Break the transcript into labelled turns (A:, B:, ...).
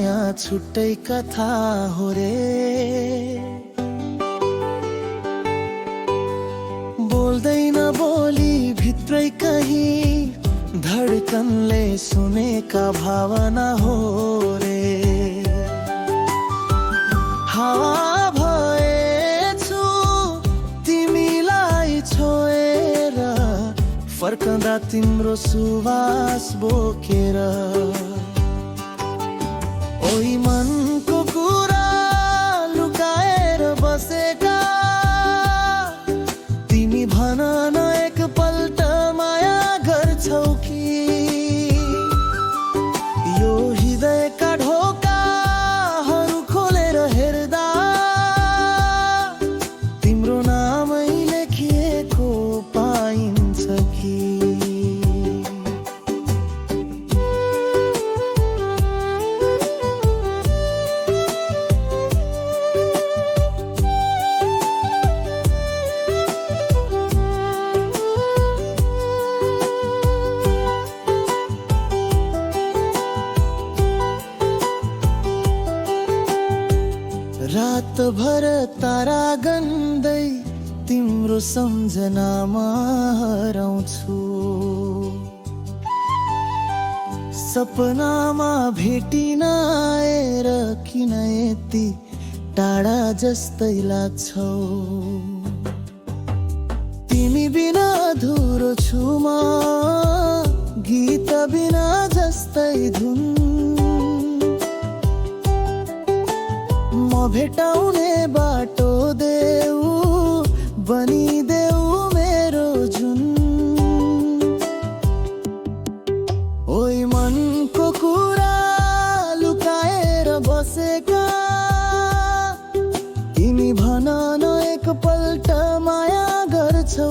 A: माया छुट्टै कथा हो रे। बोल्दैन बोली भित्रै कहीं धडकनले सुनेका भावना हो रे। हावा भएछु तिमीलाई छोएर, फर्कँदा तिम्रो सुवास बोकेर। ओइ मनको कुरा लुकाएर बसेका, तिमी भन न एकपल्ट माया गर्छौ कि। यो हृदयका ढोकाहरू खोलेर हेर्दा तिम्रो नामै लेखिएको पाइन्छ कि। रातभर तारा गन्दै तिम्रो सम्झनामा हराउँछु। सपनामा भेटिन आएर किन यति टाढा जस्तै लाग्छौ। तिमी बिना अधुरो छु म, गीत बिना जस्तै धुन। म भेटाउने बाटो देऊ, बनिदेऊ मेरो जुन। ओइ मनको कुरा लुकाएर बसेका, तिमी भन न एकपल्ट माया गर्छौ